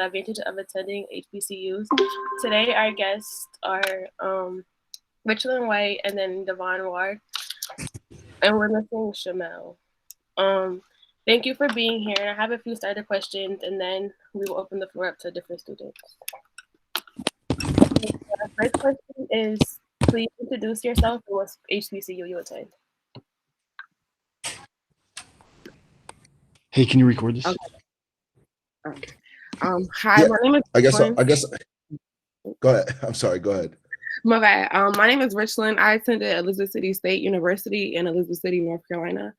the advantage of attending HBCUs. Today, our guests are Richlyn White and then DeVaughn Ward, and we're missing Shamel. Thank you for being here. I have a few starter questions, and then we will open the floor up to different students. The first question is, please introduce yourself and what HBCU you attend. Hey, can you record this? Okay. Hi, my name is. I guess. Go ahead. I'm sorry. Go ahead. My bad. My name is Richlyn. I attended Elizabeth City State University in Elizabeth City, North Carolina.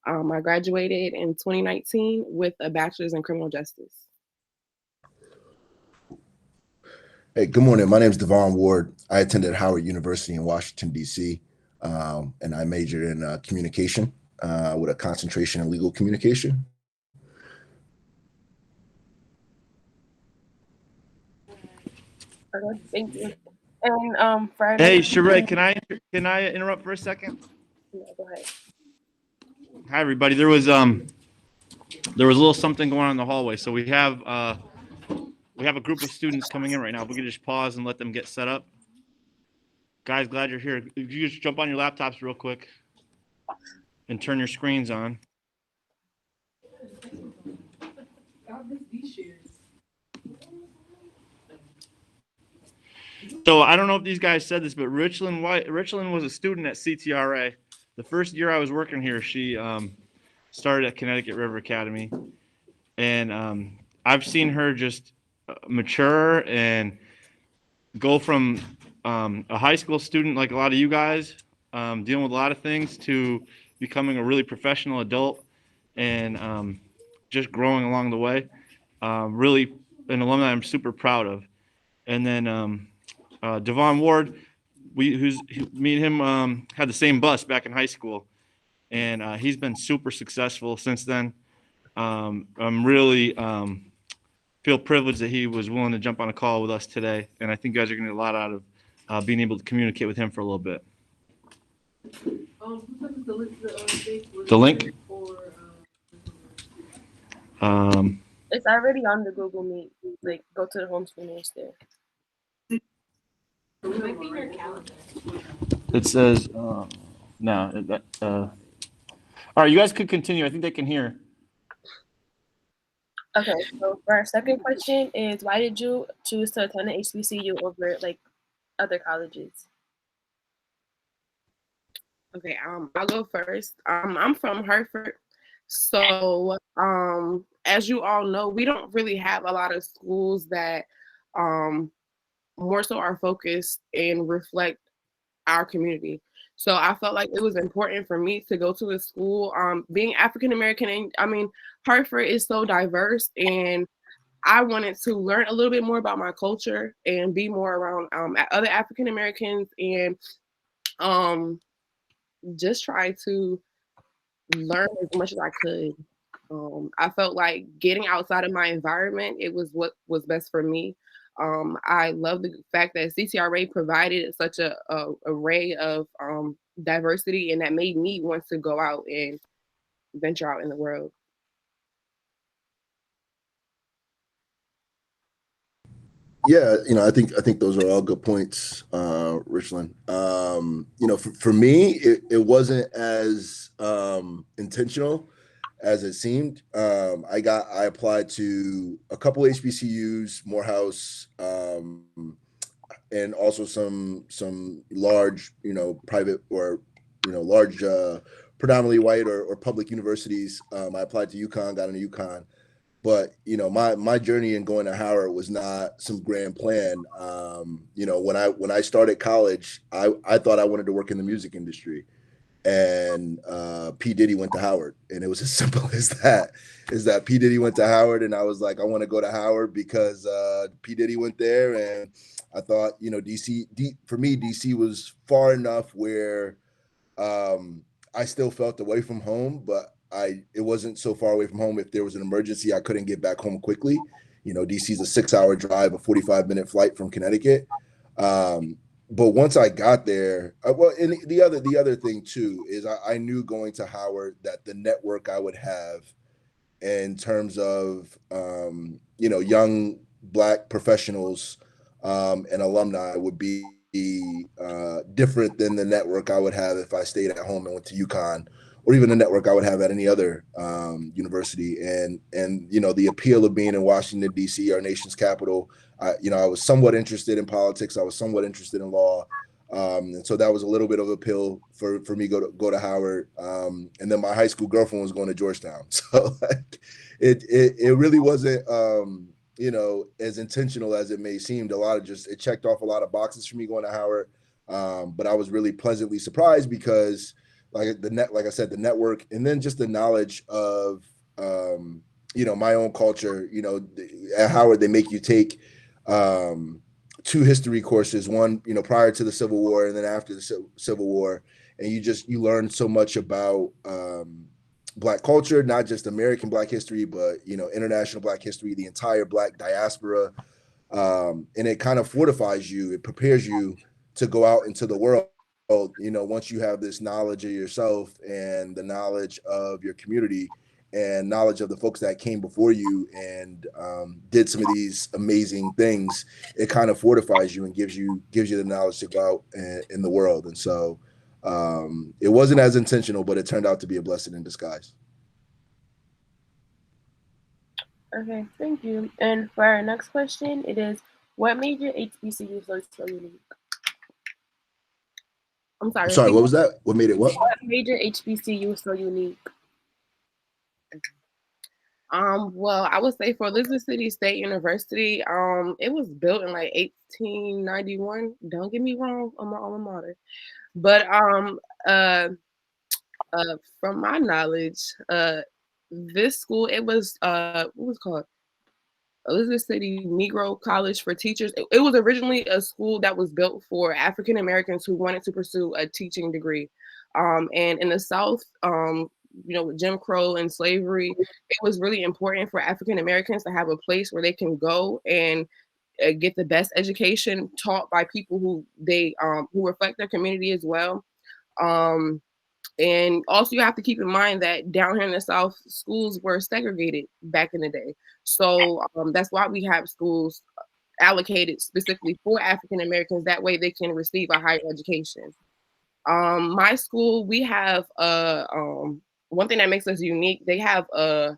I graduated in 2019 with a bachelor's in criminal justice. Hey, good morning. My name is DeVaughn Ward. I attended Howard University in Washington, D.C., and I majored in communication with a concentration in legal communication. Okay, thank you. And Friday. Hey, Sheree, can I interrupt for a second? Yeah, go ahead. Hi, everybody. There was a little something going on in the hallway, so we have a group of students coming in right now. If we could just pause and let them get set up. Guys, glad you're here. If you just jump on your laptops real quick and turn your screens on. So I don't know if these guys said this, but Richlyn was a student at CTRA. The first year I was working here, she started at Connecticut River Academy, and I've seen her just mature and go from a high school student like a lot of you guys, dealing with a lot of things, to becoming a really professional adult and just growing along the way. Really an alumni I'm super proud of. And then DeVaughn Ward, me and him had the same bus back in high school, and he's been super successful since then. I'm really feel privileged that he was willing to jump on a call with us today, and I think you guys are going to get a lot out of being able to communicate with him for a little bit. The link? It's already on the Google Meet. Like, go to the home screen and it's there. It says, no. All right, you guys could continue. I think they can hear. Okay, so for our second question is, why did you choose to attend an HBCU over like other colleges? Okay, I'll go first. I'm from Hartford, so as you all know, we don't really have a lot of schools that more so are focused and reflect our community. So I felt like it was important for me to go to a school, being African American, and I mean, Hartford is so diverse, and I wanted to learn a little bit more about my culture and be more around other African Americans, and just try to learn as much as I could. I felt like getting outside of my environment, it was what was best for me. I love the fact that CTRA provided such a array of diversity, and that made me want to go out and venture out in the world. Yeah, I think those are all good points, Richlyn. For me, it wasn't as intentional as it seemed. I applied to a couple HBCUs, Morehouse, and also some large, private or large, predominantly white or public universities. I applied to UConn, got into UConn. But my journey in going to Howard was not some grand plan. When I started college, I thought I wanted to work in the music industry, and P. Diddy went to Howard, and it was as simple as that. Is that P. Diddy went to Howard, and I was like, I want to go to Howard because P. Diddy went there, and I thought for me, DC was far enough where I still felt away from home, but it wasn't so far away from home. If there was an emergency, I couldn't get back home quickly. DC's a 6-hour drive, a 45-minute flight from Connecticut. But once I got there, and the other thing too is I knew going to Howard that the network I would have in terms of young Black professionals and alumni would be different than the network I would have if I stayed at home and went to UConn, or even the network I would have at any other university. And the appeal of being in Washington, D.C., our nation's capital, I was somewhat interested in politics. I was somewhat interested in law. And so that was a little bit of a pill for me go to Howard. And then my high school girlfriend was going to Georgetown. So like, it really wasn't, as intentional as it may seem. It checked off a lot of boxes for me going to Howard. But I was really pleasantly surprised because like I said, the network, and then just the knowledge of, my own culture. At Howard, they make you take 2 history courses, one, prior to the Civil War and then after the Civil War. And you learn so much about Black culture, not just American Black history, but, international Black history, the entire Black diaspora. And it kind of fortifies you. It prepares you to go out into the world, once you have this knowledge of yourself and the knowledge of your community and knowledge of the folks that came before you and did some of these amazing things. It kind of fortifies you and gives you the knowledge to go out in the world. And so it wasn't as intentional, but it turned out to be a blessing in disguise. Okay, thank you. And for our next question, it is, what made your HBCU so unique? I'm sorry. What was that? What made it what? What made your HBCU so unique? Well, I would say for Elizabeth City State University, it was built in like 1891. Don't get me wrong, I'm my alma mater. But from my knowledge, this school, it was what was it called? Elizabeth City Negro College for Teachers. It was originally a school that was built for African Americans who wanted to pursue a teaching degree. And in the South, with Jim Crow and slavery, it was really important for African Americans to have a place where they can go and get the best education taught by people who reflect their community as well. And also you have to keep in mind that down here in the South, schools were segregated back in the day. So that's why we have schools allocated specifically for African Americans. That way they can receive a higher education. My school, we have one thing that makes us unique. They have a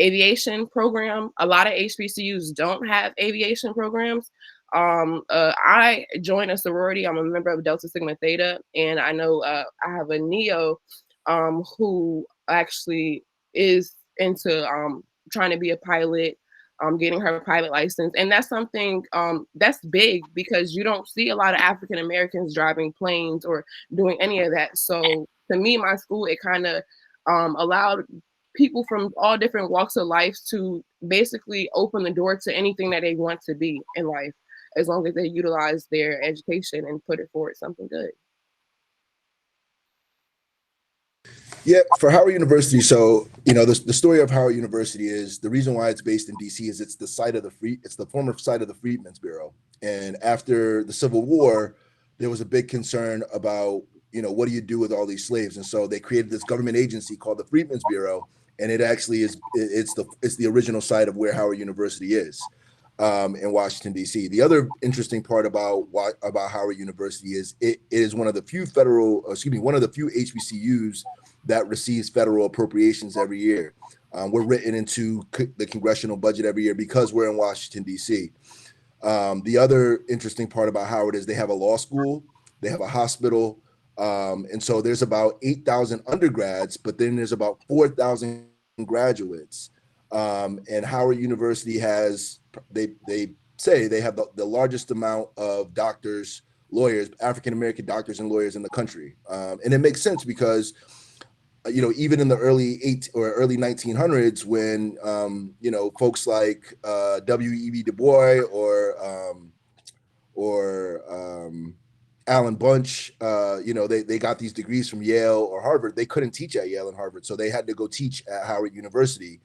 aviation program. A lot of HBCUs don't have aviation programs. I joined a sorority. I'm a member of Delta Sigma Theta, and I know I have a neo who actually is into trying to be a pilot, getting her pilot license. And that's something that's big because you don't see a lot of African Americans driving planes or doing any of that. So to me, my school, it kind of allowed people from all different walks of life to basically open the door to anything that they want to be in life, as long as they utilize their education and put it forward something good. Yeah, for Howard University. So, the story of Howard University is the reason why it's based in DC is it's the former site of the Freedmen's Bureau. And after the Civil War, there was a big concern about, what do you do with all these slaves? And so they created this government agency called the Freedmen's Bureau. And it actually it's the original site of where Howard University is in Washington, D.C. The other interesting part about Howard University is it is one of the few HBCUs that receives federal appropriations every year. We're written into the congressional budget every year because we're in Washington, D.C. The other interesting part about Howard is they have a law school, they have a hospital, and so there's about 8,000 undergrads, but then there's about 4,000 graduates. And Howard University has, they say they have the largest amount of doctors, lawyers, African-American doctors and lawyers in the country. And it makes sense because, even in the early 1900s when, folks like W.E.B. Du Bois or Alan Bunch, they got these degrees from Yale or Harvard. They couldn't teach at Yale and Harvard, so they had to go teach at Howard University.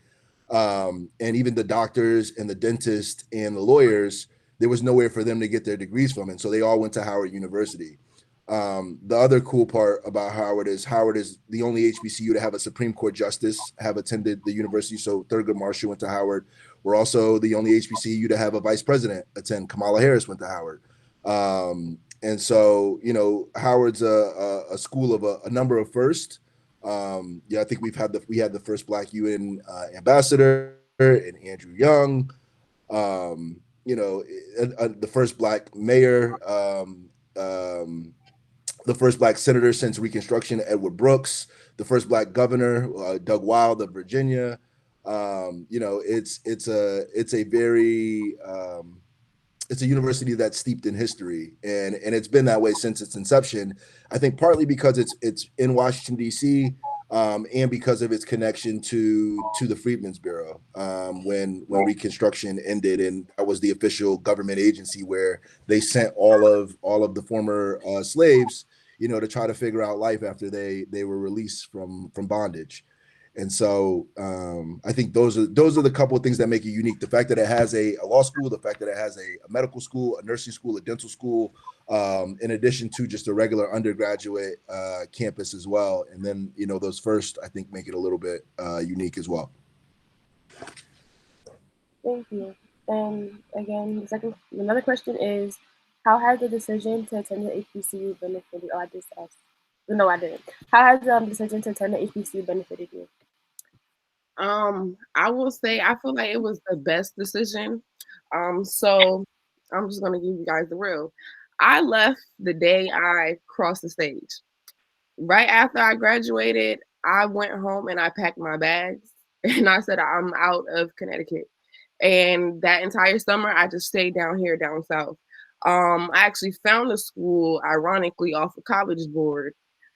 And even the doctors and the dentists and the lawyers, there was nowhere for them to get their degrees from. And so they all went to Howard University. The other cool part about Howard is the only HBCU to have a Supreme Court justice have attended the university. So Thurgood Marshall went to Howard. We're also the only HBCU to have a vice president attend. Kamala Harris went to Howard. And so, you know, Howard's a school of a number of firsts. Yeah, I think we had the first Black UN ambassador and Andrew Young. You know, the first Black mayor, the first Black senator since Reconstruction, Edward Brooks, the first Black governor, Doug Wilde of Virginia. You know, it's a very it's a university that's steeped in history, and it's been that way since its inception. I think partly because it's in Washington D.C. And because of its connection to the Freedmen's Bureau, when Reconstruction ended, and that was the official government agency where they sent all of the former slaves, you know, to try to figure out life after they were released from bondage. And so I think those are the couple of things that make it unique. The fact that it has a law school, the fact that it has a medical school, a nursing school, a dental school, in addition to just a regular undergraduate campus as well. And then, you know, those first, I think, make it a little bit unique as well. Thank you. And again, another question is, how has the decision to attend the HBCU benefited? Oh, I just asked. No, I didn't. How has the decision to attend the HBCU benefited you? I will say I feel like it was the best decision. So I'm just gonna give you guys the real. I left the day I crossed the stage. Right after I graduated, I went home and I packed my bags and I said I'm out of Connecticut. And that entire summer, I just stayed down here down south. I actually found a school, ironically, off a college board.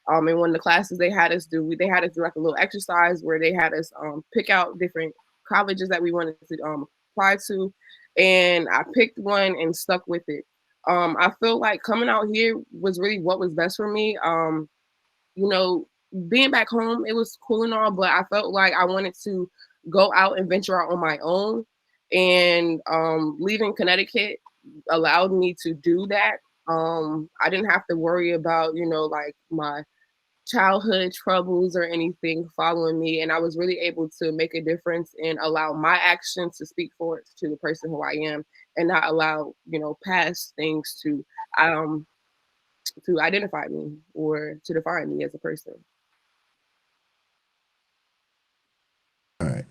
And one of the classes they had us do like a little exercise where they had us pick out different colleges that we wanted to apply to, and I picked one and stuck with it. I feel like coming out here was really what was best for me. You know, being back home, it was cool and all, but I felt like I wanted to go out and venture out on my own, and leaving Connecticut allowed me to do that. I didn't have to worry about, you know, like my childhood troubles or anything following me, and I was really able to make a difference and allow my actions to speak for it to the person who I am, and not allow, you know, past things to identify me or to define me as a person. All right,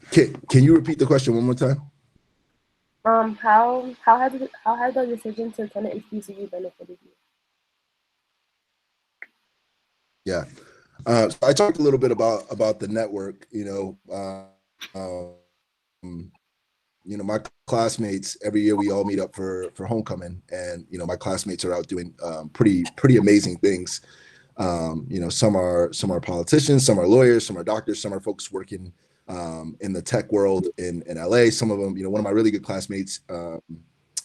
can you repeat the question one more time? How has the decision to attend the HBCU benefited you? Yeah. So I talked a little bit about the network. You know, my classmates, every year we all meet up for homecoming, and you know, my classmates are out doing pretty amazing things. You know, some are politicians, some are lawyers, some are doctors, some are folks working in the tech world in LA. Some of them, you know, one of my really good classmates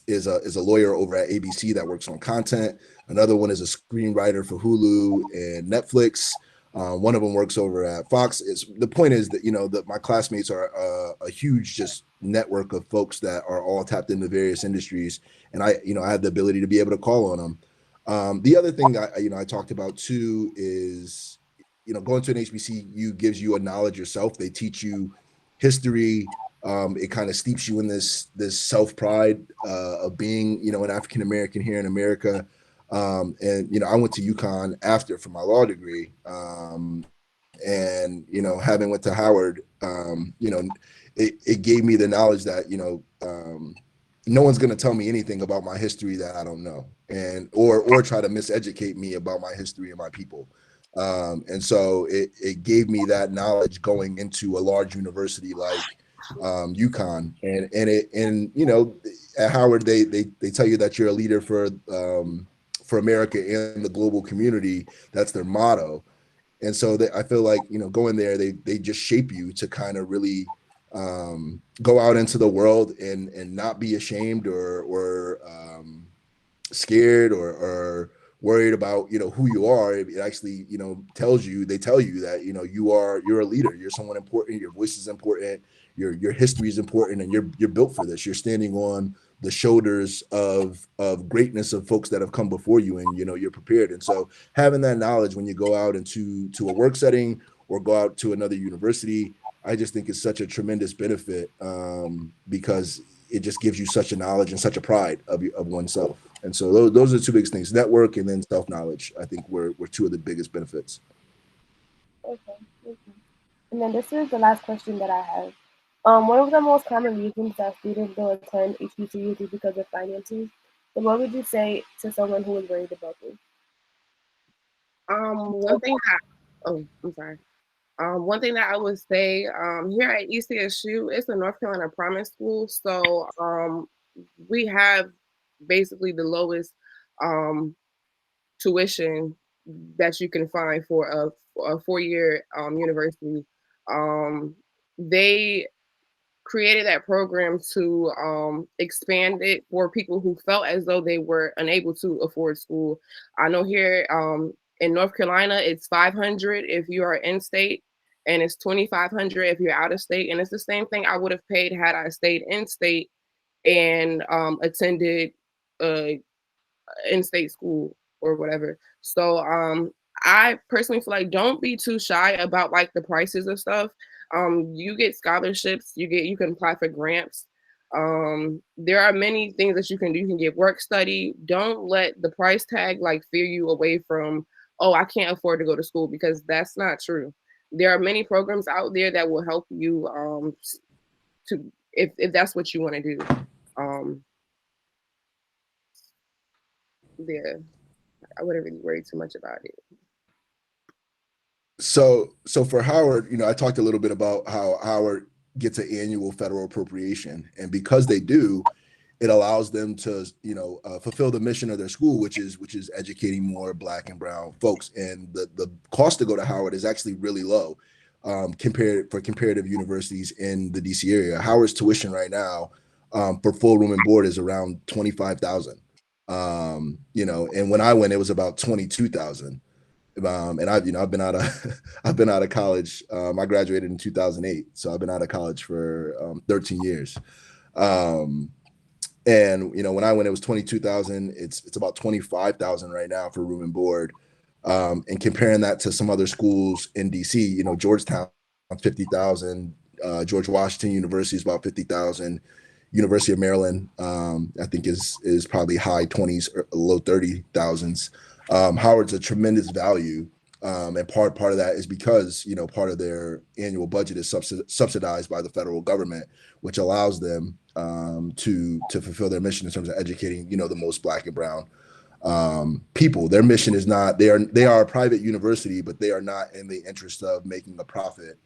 is a lawyer over at ABC that works on content. Another one is a screenwriter for Hulu and Netflix. One of them works over at Fox. The point is that, you know, that my classmates are a huge just network of folks that are all tapped into various industries, and I had the ability to be able to call on them. The other thing I talked about too is, you know, going to an HBCU gives you a knowledge yourself. They teach you history. It kind of steeps you in this self-pride of being, you know, an African American here in America. And you know, I went to UConn after for my law degree, and you know, having went to Howard, you know, it gave me the knowledge that, you know, no one's going to tell me anything about my history that I don't know, and or try to miseducate me about my history and my people. And so it gave me that knowledge going into a large university like UConn, and you know, at Howard they tell you that you're a leader for America and the global community. That's their motto. And so I feel like, you know, going there, they just shape you to kind of really go out into the world and not be ashamed or scared or worried about, you know, who you are. It actually, you know, they tell you that, you know, you're a leader, you're someone important, your voice is important, your history is important, and you're built for this. You're standing on the shoulders of greatness of folks that have come before you, and you know, you're prepared. And so having that knowledge when you go out into a work setting or go out to another university, I just think is such a tremendous benefit because it just gives you such a knowledge and such a pride of oneself. And so those are the two biggest things: network and then self-knowledge. I think were two of the biggest benefits. Okay. And then this is the last question that I have. One of the most common reasons that students don't attend HBCUs is because of finances. So what would you say to someone who is worried about this? One thing I'm sorry. One thing that I would say, here at ECSU, it's a North Carolina Promise School, so we have basically the lowest tuition that you can find for a 4-year university. They created that program to expand it for people who felt as though they were unable to afford school. I know here in North Carolina, it's $500 if you are in state, and it's $2,500 if you're out of state. And it's the same thing I would have paid had I stayed in state and attended in-state school or whatever. So I personally feel like don't be too shy about like the prices of stuff. You get scholarships, you can apply for grants. There are many things that you can do. You can get work study. Don't let the price tag like fear you away from, oh, I can't afford to go to school, because that's not true. There are many programs out there that will help you to if that's what you want to do. Yeah, I wouldn't really worry too much about it. So for Howard, I talked a little bit about how Howard gets an annual federal appropriation, and because they do, it allows them to, fulfill the mission of their school, which is educating more Black and brown folks. And the cost to go to Howard is actually really low for comparative universities in the DC area. Howard's tuition right now for full room and board is around $25,000. And when I went, it was about $22,000. And I've been out of college. I graduated in 2008, so I've been out of college for 13 years. And when I went, it was 22,000. It's about 25,000 right now for room and board. And comparing that to some other schools in DC, Georgetown, 50,000. George Washington University is about 50,000. University of Maryland, I think is probably high 20s or low 30,000s. Howard's a tremendous value, and part of that is because part of their annual budget is subsidized by the federal government, which allows them to fulfill their mission in terms of educating the most Black and brown people. Their mission is not they are a private university, but they are not in the interest of making a profit,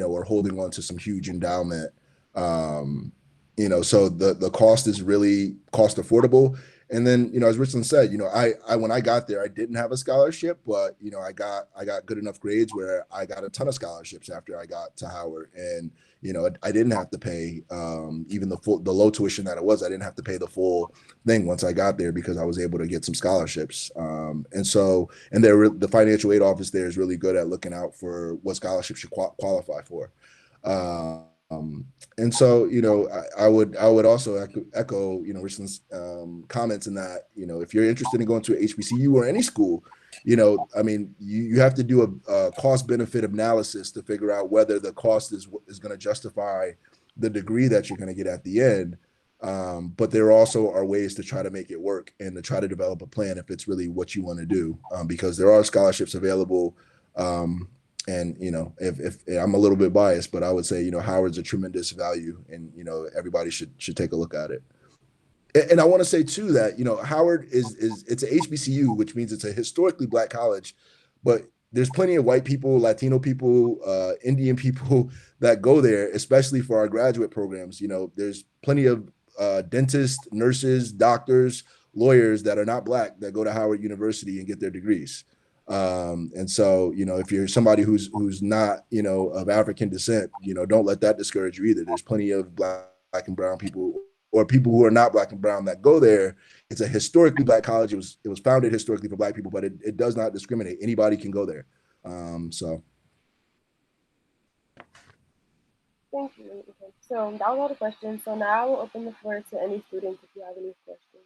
or holding on to some huge endowment. So the cost is really cost affordable. And then, as Richlyn said, I when I got there, I didn't have a scholarship, but I got good enough grades where I got a ton of scholarships after I got to Howard, and I didn't have to pay even the low tuition that it was. I didn't have to pay the full thing once I got there because I was able to get some scholarships. And the financial aid office there is really good at looking out for what scholarships you qualify for. And so, I would also echo Richlyn's comments in that, if you're interested in going to a HBCU or any school, you have to do a cost benefit analysis to figure out whether the cost is going to justify the degree that you're going to get at the end. But there also are ways to try to make it work and to try to develop a plan if it's really what you want to do, because there are scholarships available. And if I'm a little bit biased, but I would say Howard's a tremendous value, and everybody should take a look at it. And I want to say too that Howard it's a HBCU, which means it's a historically Black college, but there's plenty of white people, Latino people, Indian people that go there, especially for our graduate programs. There's plenty of dentists, nurses, doctors, lawyers that are not Black that go to Howard University and get their degrees. And so, if you're somebody who's not, of African descent, don't let that discourage you either. There's plenty of Black and brown people, or people who are not Black and brown, that go there. It's a historically Black college. It was founded historically for Black people, but it does not discriminate. Anybody can go there. So. Thank you. Okay. So that was all the questions. So now I will open the floor to any students if you have any questions.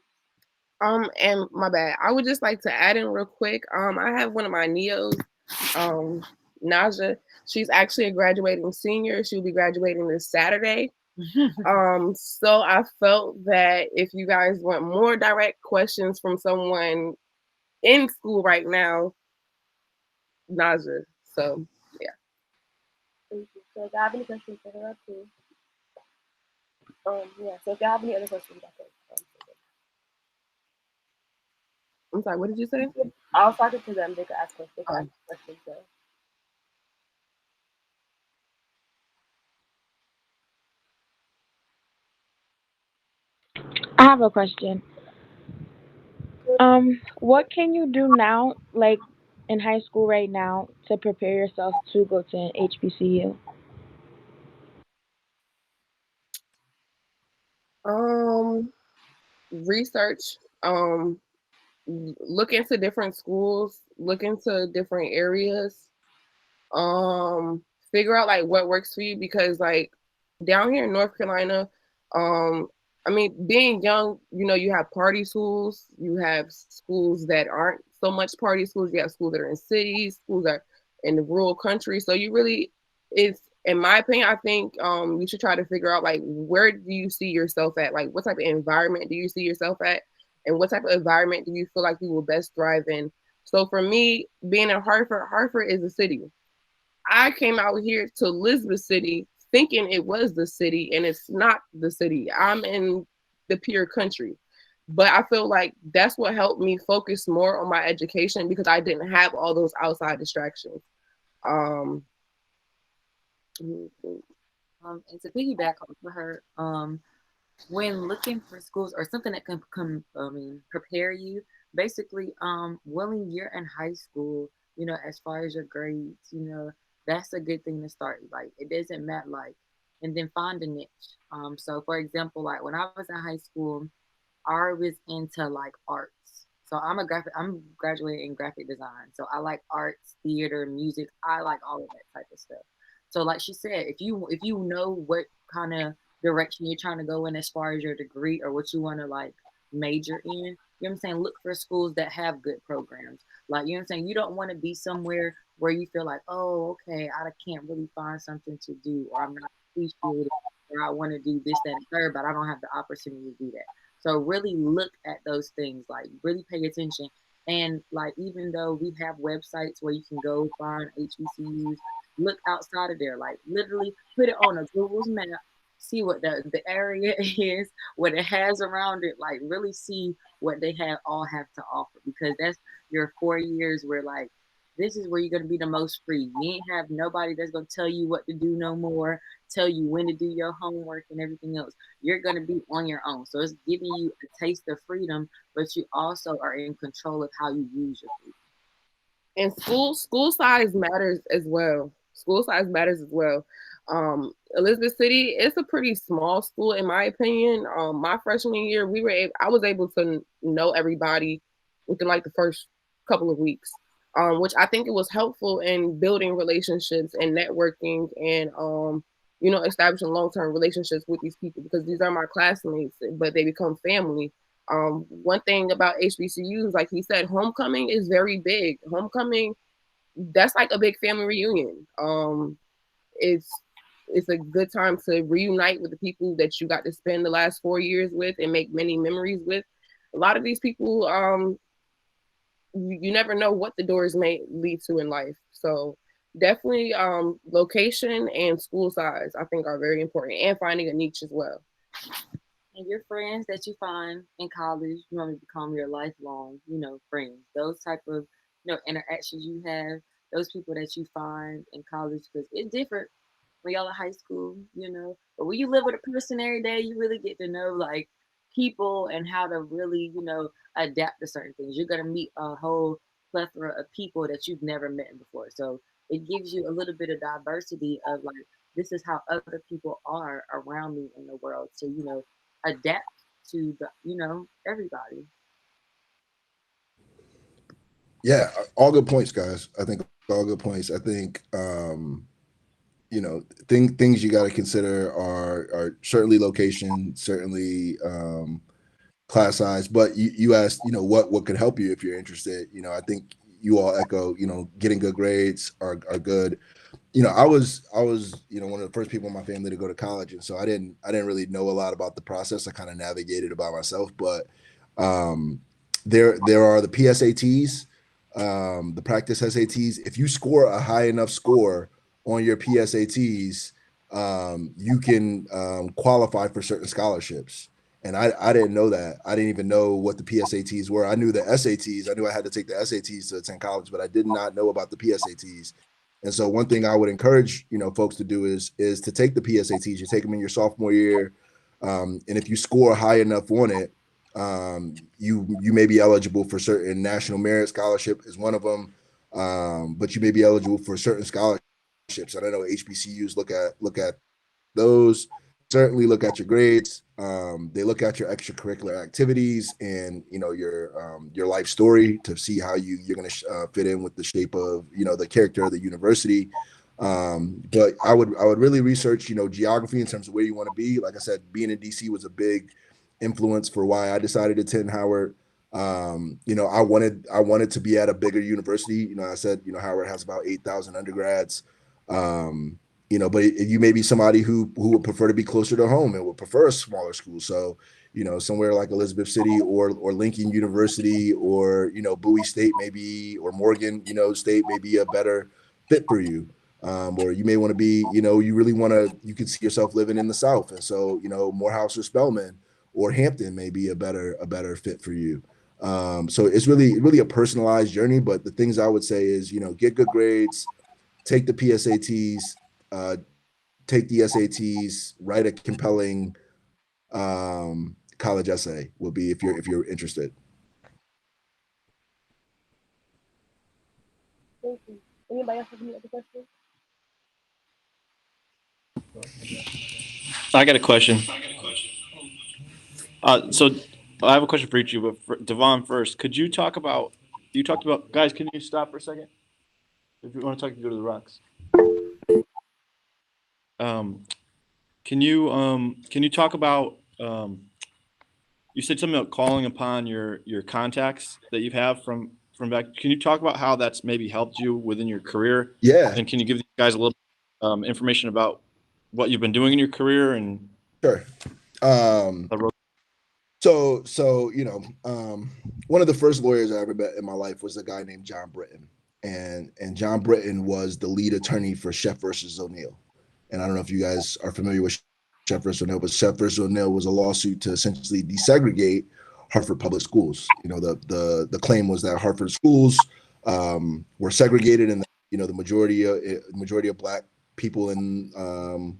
And my bad, I would just like to add in real quick. I have one of my neos. Naja. She's actually a graduating senior. She'll be graduating this Saturday. So I felt that if you guys want more direct questions from someone in school right now, Naja. So yeah. Thank you. So if y'all have any questions, hit her up too. Yeah. So if y'all have any other questions, I can. I'm sorry. What did you say? I was talking to them. They could ask questions. So. I have a question. What can you do now, like in high school right now, to prepare yourself to go to an HBCU? Research. Look into different schools. Look into different areas. Figure out like what works for you, because like down here in North Carolina, um I mean, being young, you have party schools, you have schools that aren't so much party schools, you have schools that are in cities, schools that are in the rural country. So you really, it's, in my opinion, I think you should try to figure out like, where do you see yourself at, like what type of environment do you see yourself at, and what type of environment do you feel like you will best thrive in. So for me, being in Hartford is a city. I came out here to Elizabeth City thinking it was the city, and it's not the city. I'm in the pure country. But I feel like that's what helped me focus more on my education, because I didn't have all those outside distractions. Um, and to piggyback off of her, when looking for schools or something that can prepare you, basically, when you're in high school, as far as your grades, that's a good thing to start. Like, it doesn't matter, like, and then find a niche. So for example, like when I was in high school, I was into like arts. So I'm graduating in graphic design. So I like arts, theater, music. I like all of that type of stuff. So like she said, if you know what kind of direction you're trying to go in as far as your degree or what you want to like major in, you know what I'm saying? Look for schools that have good programs. Like, you know what I'm saying? You don't want to be somewhere where you feel like, oh, okay, I can't really find something to do, or I'm not appreciated, or I want to do this, that, and third, but I don't have the opportunity to do that. So really look at those things, like really pay attention. And like, even though we have websites where you can go find HBCUs, look outside of there. Like, literally put it on a Google's map, see what the area is, what it has around it. Like, really see what they all have to offer, because that's your 4 years where like this is where you're gonna be the most free. You ain't have nobody that's gonna tell you what to do no more, tell you when to do your homework and everything else. You're gonna be on your own. So it's giving you a taste of freedom, but you also are in control of how you use your freedom. And school size matters as well. School size matters as well. Elizabeth City, it's a pretty small school in my opinion. My freshman year, I was able to know everybody within like the first couple of weeks, which I think it was helpful in building relationships and networking, and establishing long-term relationships with these people, because these are my classmates, but they become family. One thing about HBCUs, like he said, homecoming is very big. Homecoming, that's like a big family reunion. It's a good time to reunite with the people that you got to spend the last 4 years with and make many memories with. A lot of these people, you never know what the doors may lead to in life. So definitely, location and school size, I think, are very important, and finding a niche as well. And your friends that you find in college, you want to become your lifelong, friends. Those type of, interactions you have, those people that you find in college, because it's different when y'all in high school, But when you live with a person every day, you really get to know like people and how to really, adapt to certain things. You're gonna meet a whole plethora of people that you've never met before. So it gives you a little bit of diversity of like, this is how other people are around me in the world. So, adapt to everybody. Yeah, all good points, guys. I think all good points. I think things you got to consider are certainly location, certainly class size, but you asked, what could help you if you're interested. I think you all echo, getting good grades are good. I was one of the first people in my family to go to college, and so I didn't really know a lot about the process. I kind of navigated it by myself, but there are the PSATs, the practice SATs. If you score a high enough score on your PSATs, you can qualify for certain scholarships. And I didn't know that. I didn't even know what the PSATs were. I knew the SATs. I knew I had to take the SATs to attend college, but I did not know about the PSATs. And so one thing I would encourage, folks to do is to take the PSATs. You take them in your sophomore year. And if you score high enough on it, you may be eligible for certain national merit scholarship is one of them. But you may be eligible for certain scholarships. I don't know, HBCUs look at those. Certainly look at your grades. They look at your extracurricular activities and your life story to see how you're going to fit in with the shape of the character of the university. But I would really research geography in terms of where you want to be. Like I said, being in DC was a big influence for why I decided to attend Howard. I wanted to be at a bigger university. I said Howard has about 8,000 undergrads. But you may be somebody who would prefer to be closer to home and would prefer a smaller school. So, somewhere like Elizabeth City or Lincoln University or, Bowie State maybe, or Morgan, State may be a better fit for you. Or you may want to be, you can see yourself living in the South. And so, Morehouse or Spelman or Hampton may be a better fit for you. So it's really a personalized journey. But the things I would say is, get good grades, take the PSATs, take the SATs, write a compelling college essay will be if you're interested. Thank you. Anybody else have any other questions? I got a question. So I have a question for each of you, but for DeVaughn first. Could you talked about, guys, can you stop for a second? If you want to talk, you go to the rocks. Can you talk about, you said something about calling upon your contacts that you have from back. Can you talk about how that's maybe helped you within your career? Yeah. And can you give these guys a little information about what you've been doing in your career? And sure. So one of the first lawyers I ever met in my life was a guy named John Britton, and John Britton was the lead attorney for Sheff versus O'Neill. And I don't know if you guys are familiar with Sheff versus O'Neill, but Sheff versus O'Neill was a lawsuit to essentially desegregate Hartford public schools. The claim was that Hartford schools were segregated, and the majority of Black people in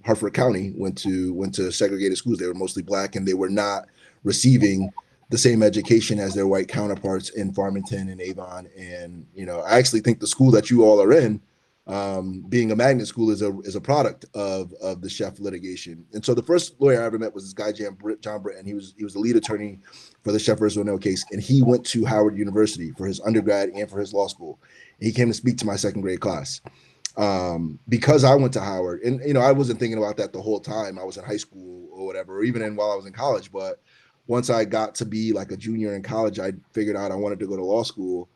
Hartford County went to segregated schools. They were mostly Black, and they were not receiving the same education as their white counterparts in Farmington and Avon. And I actually think the school that you all are in, being a magnet school, is a product of the Sheff litigation. And so the first lawyer I ever met was this guy John Britton. He was the lead attorney for the Sheff versus O'Neill case, and he went to Howard University for his undergrad and for his law school. And he came to speak to my second grade class. Because I went to Howard, and I wasn't thinking about that the whole time I was in high school or whatever, or even while I was in college. But once I got to be like a junior in college, I figured out I wanted to go to law school.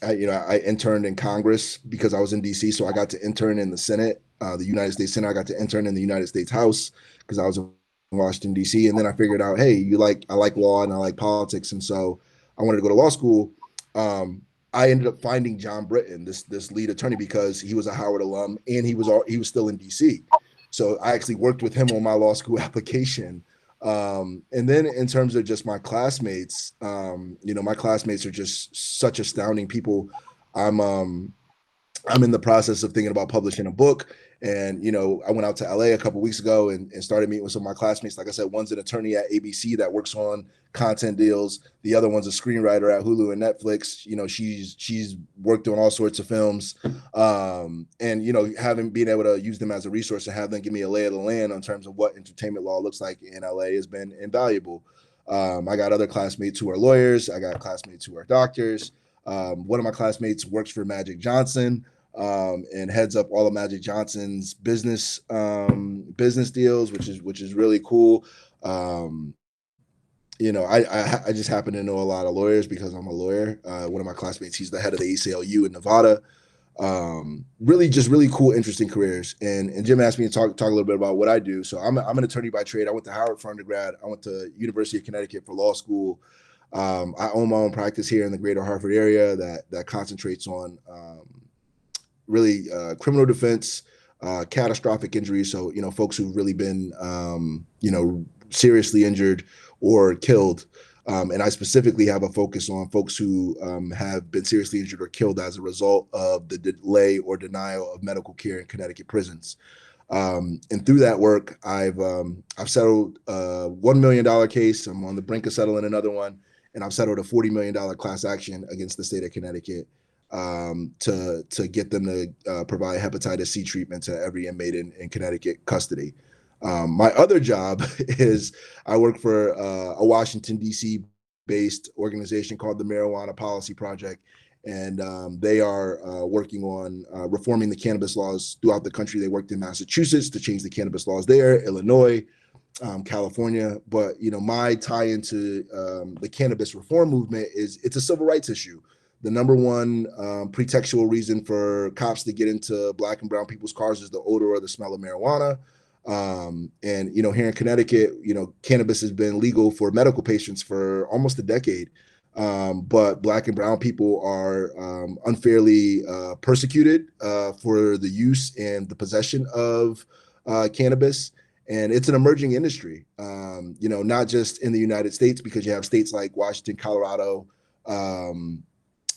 I interned in Congress because I was in DC, so I got to intern in the Senate, the United States Senate. I got to intern in the United States House because I was in Washington DC, and then I figured out, hey, I like law and I like politics, and so I wanted to go to law school. I ended up finding John Britton, this lead attorney, because he was a Howard alum and he was still in DC. So I actually worked with him on my law school application. And then in terms of just my classmates, my classmates are just such astounding people. I'm in the process of thinking about publishing a book. And, I went out to LA a couple of weeks ago and started meeting with some of my classmates. Like I said, one's an attorney at ABC that works on content deals. The other one's a screenwriter at Hulu and Netflix. She's worked on all sorts of films. And, having been able to use them as a resource and have them give me a lay of the land in terms of what entertainment law looks like in LA has been invaluable. I got other classmates who are lawyers. I got classmates who are doctors. One of my classmates works for Magic Johnson. And heads up all of Magic Johnson's business deals, which is really cool. you know, I just happen to know a lot of lawyers because I'm a lawyer. One of my classmates, he's the head of the ACLU in Nevada. Really cool, interesting careers. And Jim asked me to talk a little bit about what I do. So I'm an attorney by trade. I went to Howard for undergrad. I went to University of Connecticut for law school. I own my own practice here in the greater Hartford area that concentrates on really criminal defense, catastrophic injuries. So, you know, folks who've really been, you know, seriously injured or killed. And I specifically have a focus on folks who have been seriously injured or killed as a result of the delay or denial of medical care in Connecticut prisons. And through that work, I've settled a $1 million case. I'm on the brink of settling another one, and I've settled a $40 million class action against the state of Connecticut to get them to provide hepatitis C treatment to every inmate in Connecticut custody. My other job is I work for a Washington, D.C. based organization called the Marijuana Policy Project. And they are working on reforming the cannabis laws throughout the country. They worked in Massachusetts to change the cannabis laws there, Illinois, California. But, you know, my tie into the cannabis reform movement is it's a civil rights issue. The number one pretextual reason for cops to get into Black and brown people's cars is the odor or the smell of marijuana. And, you know, here in Connecticut, you know, cannabis has been legal for medical patients for almost a decade. But Black and brown people are unfairly persecuted for the use and the possession of cannabis. And it's an emerging industry, you know, not just in the United States, because you have states like Washington, Colorado,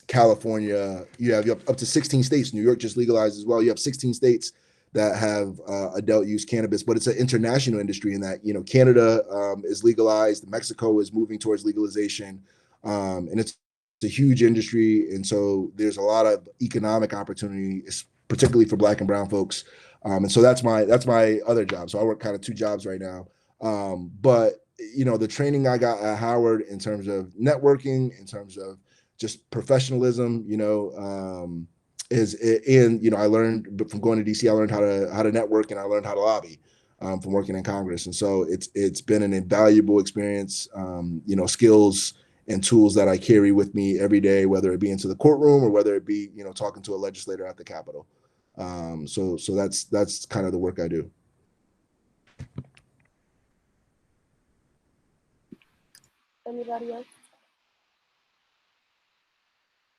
California. You have up to 16 states. New York just legalized as well. You have 16 states that have adult use cannabis, but it's an international industry in that, you know, Canada is legalized, Mexico is moving towards legalization, and it's a huge industry. And so there's a lot of economic opportunity, particularly for Black and brown folks. And so that's my other job. So I work kind of two jobs right now. But, you know, the training I got at Howard in terms of networking, in terms of just professionalism, you know, and you know, I learned from going to DC. I learned how to network, and I learned how to lobby from working in Congress. And so it's been an invaluable experience. You know, skills and tools that I carry with me every day, whether it be into the courtroom or whether it be, you know, talking to a legislator at the Capitol. So that's kind of the work I do. Anybody else?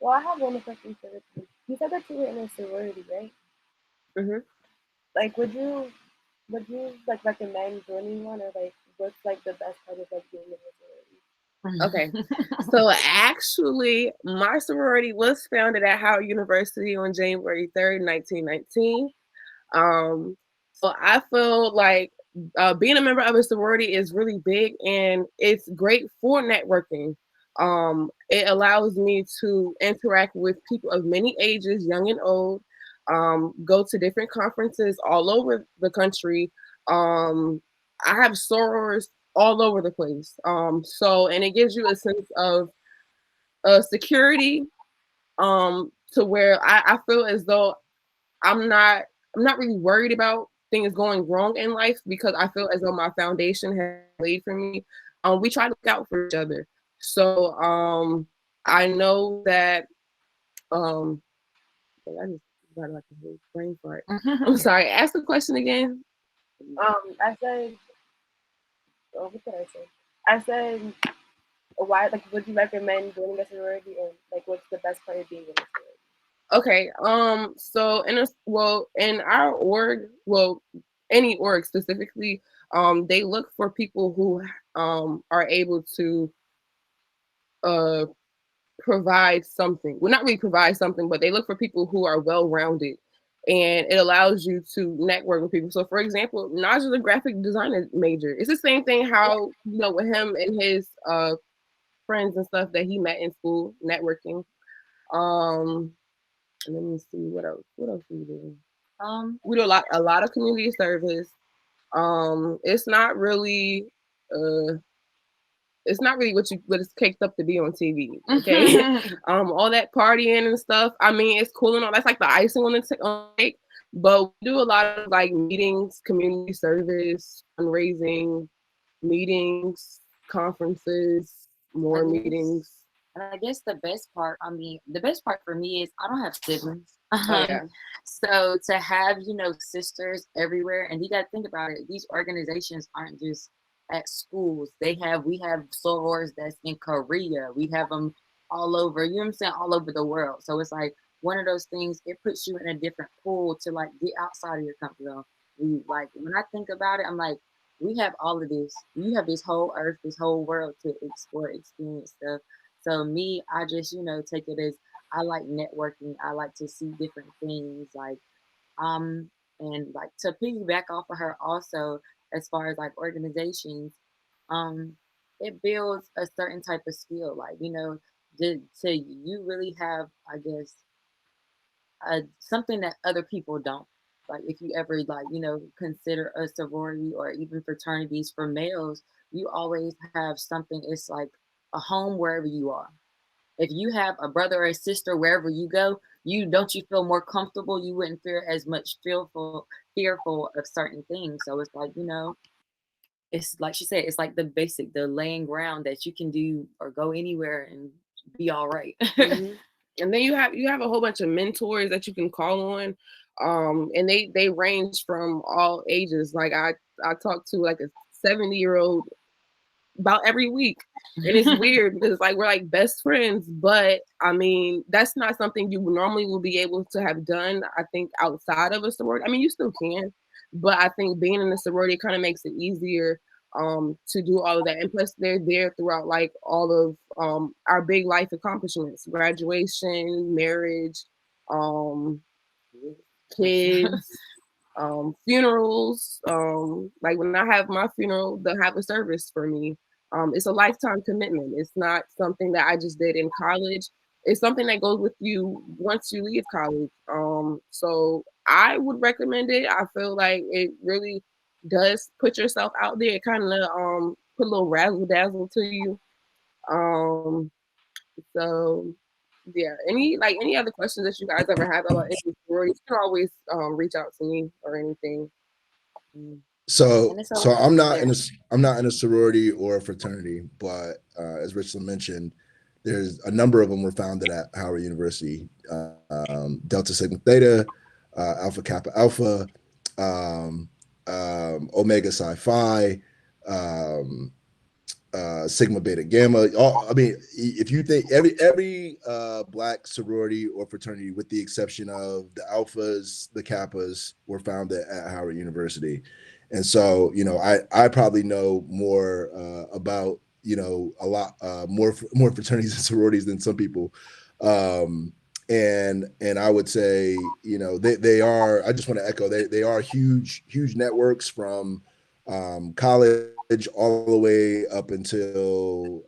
Well, I have one question for Richlyn. You said that you were in a sorority, right? Mhm. Like, would you like recommend joining one, or like what's like the best part of like being in a sorority? Okay. So actually, my sorority was founded at Howard University on January 3rd, 1919. So I feel like being a member of a sorority is really big, and it's great for networking. It allows me to interact with people of many ages, young and old, go to different conferences all over the country. I have sorors all over the place. And it gives you a sense of security, to where I feel as though I'm not really worried about things going wrong in life, because I feel as though my foundation has laid for me. We try to look out for each other. So I know that I just got like a brain fart. I'm sorry. Ask the question again. I said, oh, what did I say? I said, why? Like, would you recommend joining a sorority, and like, what's the best part of being in a sorority? Okay. So in our org, any org specifically, they look for people who are able to provide something. Well, not really provide something, but they look for people who are well-rounded, and it allows you to network with people. So, for example, Naj is a graphic designer major. It's the same thing how, you know, with him and his friends and stuff that he met in school, networking. Let me see what else. What else do we do? We do a lot of community service. It's not really what it's caked up to be on TV. Okay. All that partying and stuff. I mean, it's cool and all. That's like the icing on the cake. But we do a lot of like meetings, community service, fundraising, meetings, conferences, more meetings. And I guess the best part for me is I don't have siblings. Oh, yeah. So to have, sisters everywhere, and you got to think about it, these organizations aren't just at schools. We have sorors that's in Korea. We have them all over, you know what I'm saying, all over the world. So it's like one of those things, it puts you in a different pool to like get outside of your comfort zone. When I think about it, I'm like, we have all of this. You have this whole earth, this whole world to explore, experience stuff. So me, I just, take it as I like networking. I like to see different things, and like to piggyback off of her also, as far as like organizations, um, it builds a certain type of skill, like, to you really have, I guess, something that other people don't. Like if you ever consider a sorority or even fraternities for males, you always have something. It's like a home wherever you are. If you have a brother or a sister wherever you go, you feel more comfortable. You wouldn't feel as much fearful of certain things. So it's like, it's like she said, it's like the laying ground that you can do or go anywhere and be all right. Mm-hmm. And then you have a whole bunch of mentors that you can call on. And they range from all ages. Like I talk to like a 70-year-old about every week. And it's weird because like we're like best friends, but I mean that's not something you normally will be able to have done, I think, outside of a sorority. I mean, you still can, but I think being in a sorority kind of makes it easier to do all of that. And plus they're there throughout like all of our big life accomplishments, graduation, marriage, kids, funerals. Like when I have my funeral, they'll have a service for me. It's a lifetime commitment. It's not something that I just did in college. It's something that goes with you once you leave college. So I would recommend it. I feel like it really does put yourself out there. It kind of put a little razzle dazzle to you. So yeah, any other questions that you guys ever have about any sororities, you can always reach out to me or anything. So I'm not in a sorority or a fraternity, but as Richlyn mentioned, there's a number of them were founded at Howard University. Delta Sigma Theta, Alpha Kappa Alpha, Omega Psi Phi, Sigma Beta Gamma. I mean, if you think every Black sorority or fraternity, with the exception of the Alphas, the Kappas, were founded at Howard University. And so, I probably know more about, a lot more fraternities and sororities than some people. And I would say, they are, I just want to echo, they are huge networks from college all the way up until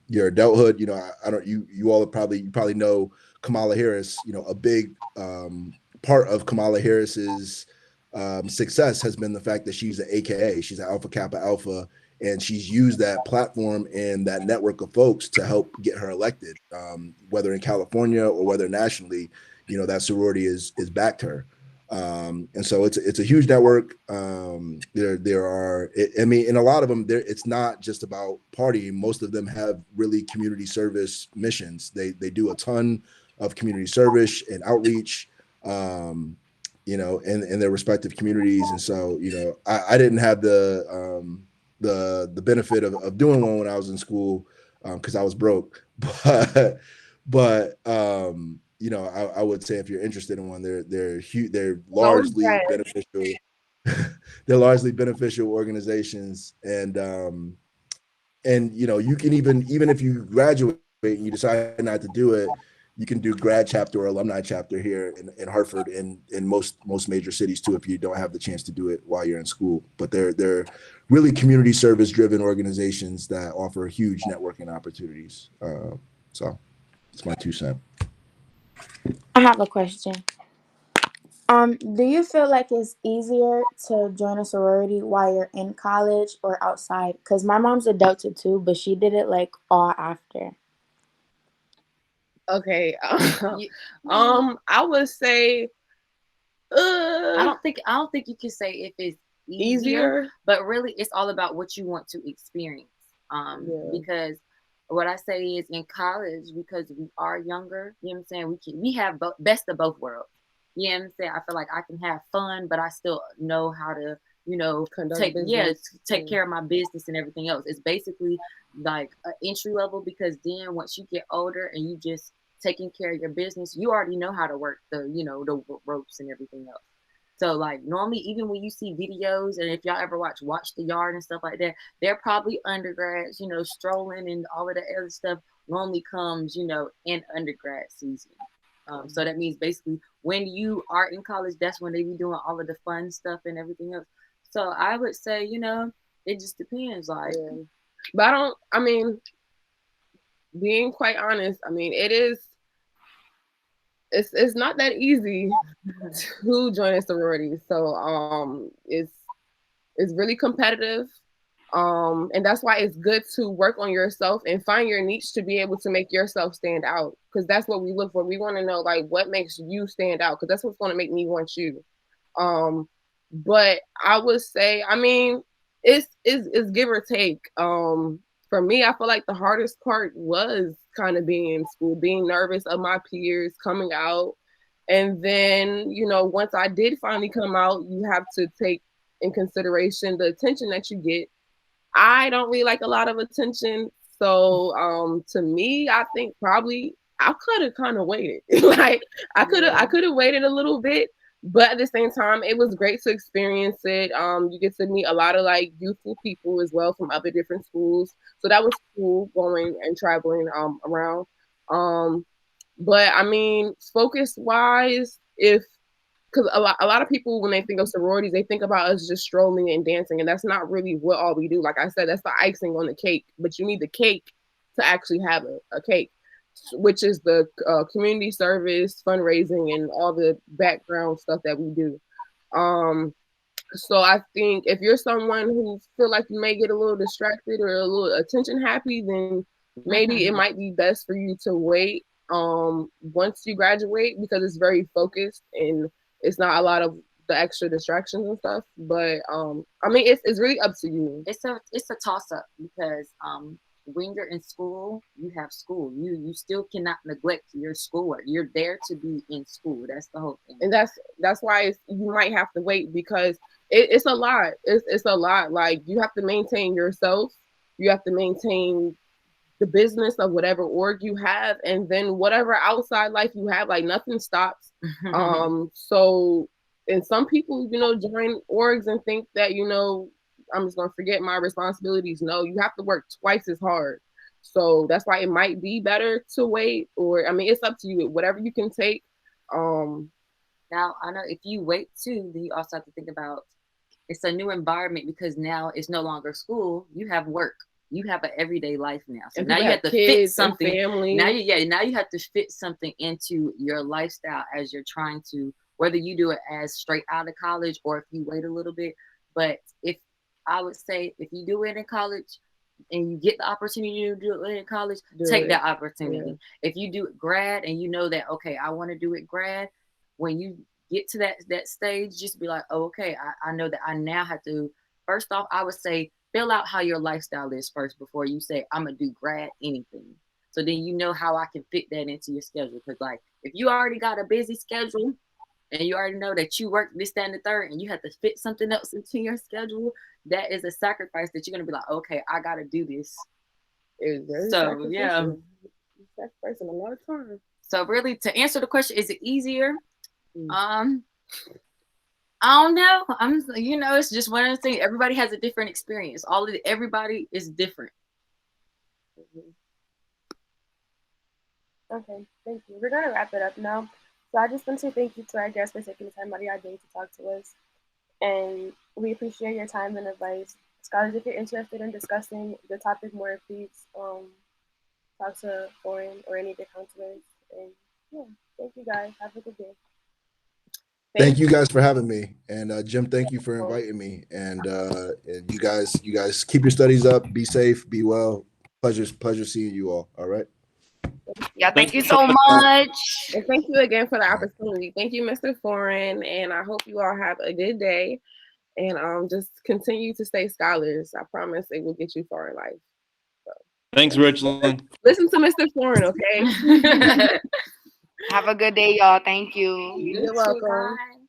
your adulthood. You all probably know Kamala Harris. A big part of Kamala Harris's success has been the fact that she's an AKA, she's an Alpha Kappa Alpha, and she's used that platform and that network of folks to help get her elected, whether in California or whether nationally. That sorority is backed her. And so it's a huge network. There are, I mean, in a lot of them, it's not just about partying. Most of them have really community service missions. They do a ton of community service and outreach, in their respective communities. And so, I didn't have the benefit of doing one when I was in school, because I was broke, but I would say if you're interested in one, they're huge. They're largely beneficial. They're largely beneficial organizations, and you can even if you graduate and you decide not to do it, you can do grad chapter or alumni chapter here in Hartford and in most major cities too, if you don't have the chance to do it while you're in school. But they're really community service driven organizations that offer huge networking opportunities. So it's my 2 cents. I have a question. Do you feel like it's easier to join a sorority while you're in college or outside? Because my mom's a Delta too, but she did it like all after. Okay. I would say I don't think you can say if it's easier, but really it's all about what you want to experience. Because what I say is in college, because we are younger, you know what I'm saying, we have best of both worlds. You know what I'm saying? I feel like I can have fun, but I still know how to, you know, take care of my business and everything else. It's basically like an entry level, because then once you get older and you just taking care of your business, you already know how to work the, you know, the ropes and everything else. So like normally, even when you see videos, and if y'all ever watch the Yard and stuff like that, they're probably undergrads, you know, strolling, and all of the other stuff normally comes, you know, in undergrad season. So that means basically when you are in college, that's when they be doing all of the fun stuff and everything else. So I would say, you know, it just depends. Like, but I mean, being quite honest, I mean, it's not that easy to join a sorority. So it's really competitive. And that's why it's good to work on yourself and find your niche to be able to make yourself stand out. Because that's what we look for. We want to know like what makes you stand out, because that's what's going to make me want you. But I would say, I mean, it's give or take. For me, I feel like the hardest part was kind of being in school, being nervous of my peers coming out. And then, you know, once I did finally come out, you have to take in consideration the attention that you get. I don't really like a lot of attention. So to me, I think probably I could have kind of waited. Like I could have waited a little bit, but at the same time, it was great to experience it. You get to meet a lot of like youthful people as well from other different schools. So that was cool going and traveling around. But I mean, focus wise, if because a lot of people, when they think of sororities, they think about us just strolling and dancing, and that's not really what all we do. Like I said, that's the icing on the cake, but you need the cake to actually have a cake, which is the community service, fundraising, and all the background stuff that we do. So I think if you're someone who feel like you may get a little distracted or a little attention happy, then maybe it might be best for you to wait once you graduate, because it's very focused and it's not a lot of the extra distractions and stuff. But I mean, it's really up to you. It's a toss up, because when you're in school, you have school. You still cannot neglect your schoolwork. You're there to be in school. That's the whole thing. And that's why you might have to wait, because it's a lot. It's a lot. Like you have to maintain yourself. You have to maintain the business of whatever org you have, and then whatever outside life you have. Like nothing stops. So, and some people, you know, join orgs and think that, you know, I'm just gonna forget my responsibilities. No, you have to work twice as hard. So that's why it might be better to wait, or I mean, it's up to you. Whatever you can take. Now I know if you wait too, then you also have to think about it's a new environment, because now it's no longer school. You have work. You have an everyday life now. So now you have to fit something. Family. Now you have to fit something into your lifestyle as you're trying to, whether you do it as straight out of college or if you wait a little bit. But if I would say if you do it in college and you get the opportunity to do it in college, take that opportunity. Yeah. If you do it grad and you know that, okay, I want to do it grad, when you get to that stage, just be like, oh, okay, I know that I now have to, first off, I would say, fill out how your lifestyle is first before you say, I'm going to do grad anything. So then you know how I can fit that into your schedule. Because like, if you already got a busy schedule and you already know that you work this, that, and the third, and you have to fit something else into your schedule, that is a sacrifice that you're going to be like, okay, I got to do this. So, yeah. Sacrificing a lot of time. So really, to answer the question, is it easier? I don't know. You know, it's just one of the things. Everybody has a different experience. Everybody is different. Okay, thank you. We're gonna wrap it up now. So I just want to thank you to our guests for taking the time out of your day to talk to us, and we appreciate your time and advice. Scholars, if you're interested in discussing the topic more, please talk to Foran or any of the counselors. And yeah, thank you guys. Have a good day. Thank you guys for having me, and Jim, thank you for inviting me. And you guys keep your studies up. Be safe. Be well. Pleasure seeing you all. All right. Yeah, thank you so much. And thank you again for the opportunity. Thank you, Mr. Foran, and I hope you all have a good day. And just continue to stay scholars. I promise it will get you far in life. Thanks, Richlyn. Listen to Mr. Foran, okay? Have a good day, y'all. Thank you. You're welcome. Bye.